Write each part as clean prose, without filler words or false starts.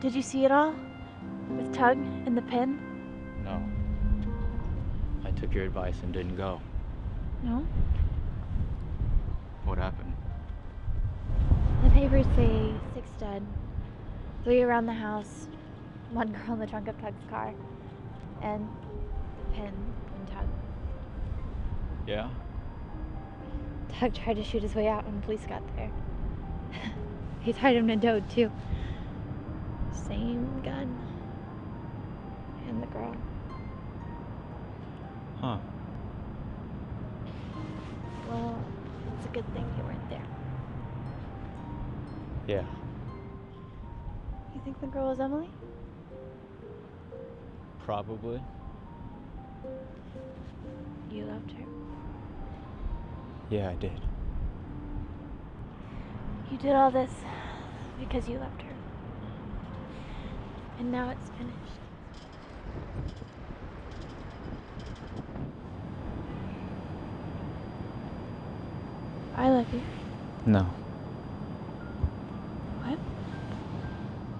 Did you see it all? With Tug and the pin? No. I took your advice and didn't go. No? What happened? The papers say 6 dead, 3 around the house, 1 girl in the trunk of Tug's car, and the pin and Tug. Yeah? Tug tried to shoot his way out when the police got there. He tied him to Dode, too. Same gun. And the girl. Huh. Well, it's a good thing you weren't there. Yeah. You think the girl was Emily? Probably. You loved her. Yeah, I did. You did all this because you loved her. And now it's finished. I love you. No. What?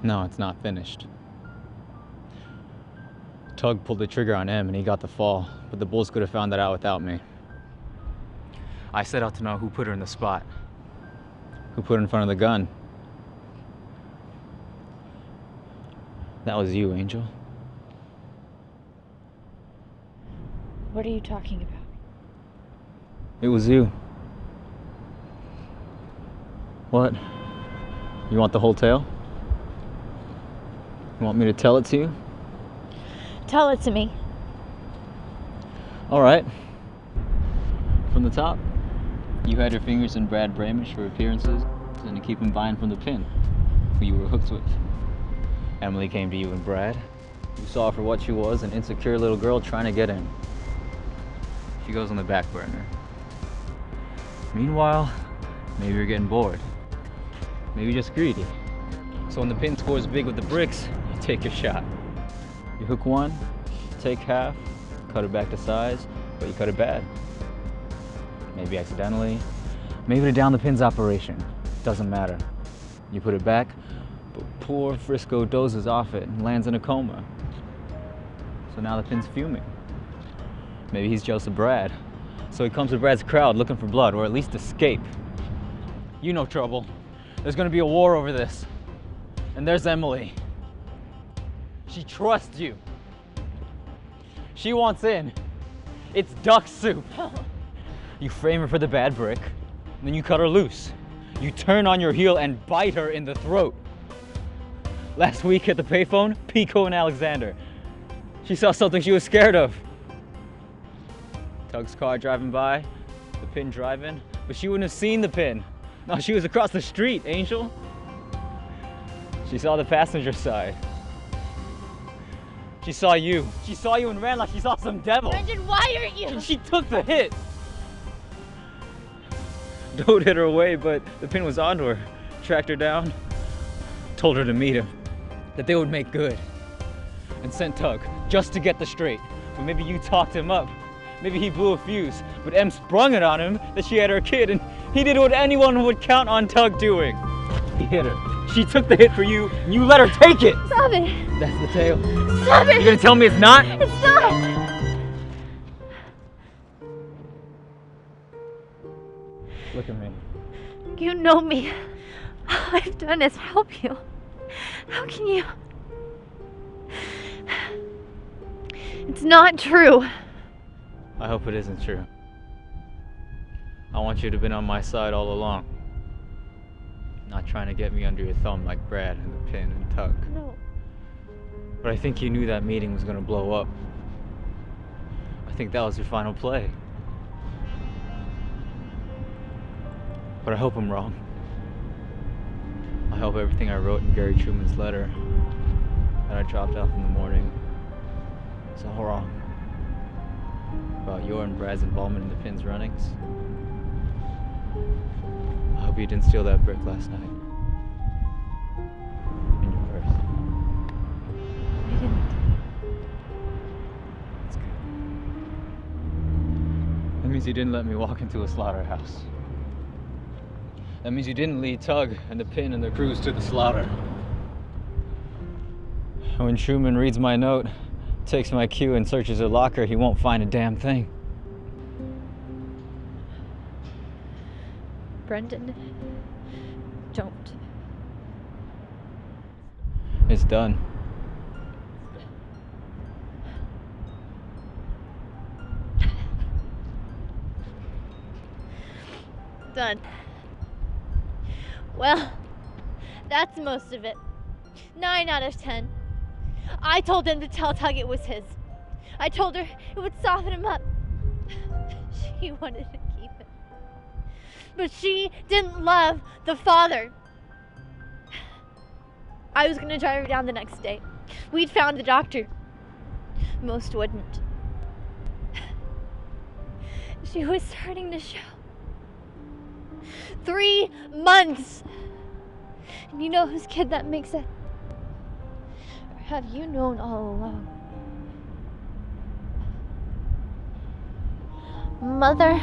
No, it's not finished. Tug pulled the trigger on M and he got the fall, but the bulls could have found that out without me. I set out to know who put her in the spot. Who put her in front of the gun. That was you, Angel. What are you talking about? It was you. What? You want the whole tale? You want me to tell it to you? Tell it to me. All right. From the top. You had your fingers in Brad Bramish for appearances and to keep him buying from the pin, who you were hooked with. Emily came to you and Brad. You saw her for what she was, an insecure little girl trying to get in. She goes on the back burner. Meanwhile, maybe you're getting bored. Maybe just greedy. So when the pin scores big with the bricks, you take your shot. You hook one, take half, cut it back to size, but you cut it bad. Maybe accidentally, maybe to down the pin's operation. Doesn't matter. You put it back, but poor Frisco dozes off it and lands in a coma. So now the pin's fuming. Maybe he's jealous of Brad. So he comes to Brad's crowd looking for blood, or at least escape. You know trouble. There's gonna be a war over this. And there's Emily. She trusts you. She wants in. It's duck soup. You frame her for the bad brick, and then you cut her loose. You turn on your heel and bite her in the throat. Last week at the payphone, Pico and Alexander. She saw something she was scared of. Tug's car driving by, the pin driving, but she wouldn't have seen the pin. No, she was across the street, Angel. She saw the passenger side. She saw you. She saw you and ran like she saw some devil. Brendan, why aren't you? She took the hit. Dode hit her away, but the pin was onto her. Tracked her down, told her to meet him, that they would make good, and sent Tug just to get the straight. But maybe you talked him up. Maybe he blew a fuse, but Em sprung it on him that she had her kid, and he did what anyone would count on Tug doing. He hit her. She took the hit for you, and you let her take it. Stop it. That's the tale. Stop it. You're gonna tell me it's not? It's not. Look at me. You know me. All I've done is help you. How can you? It's not true. I hope it isn't true. I want you to have been on my side all along. Not trying to get me under your thumb like Brad and the pin and Tug. No. But I think you knew that meeting was gonna blow up. I think that was your final play. But I hope I'm wrong. I hope everything I wrote in Gary Truman's letter that I dropped off in the morning is all wrong. About your and Brad's involvement in the pin's runnings. I hope you didn't steal that brick last night. In your purse. I didn't. That's good. That means you didn't let me walk into a slaughterhouse. That means you didn't lead Tug and the pin and their crews to the slaughter. When Truman reads my note, takes my cue and searches her locker, he won't find a damn thing. Brendan, don't. It's done. Done. Well, that's most of it. 9 out of 10. I told him to tell Tug it was his. I told her it would soften him up. She wanted to keep it. But she didn't love the father. I was gonna drive her down the next day. We'd found the doctor. Most wouldn't. She was starting to show. 3 months! And you know whose kid that makes it? Or have you known all along? Mother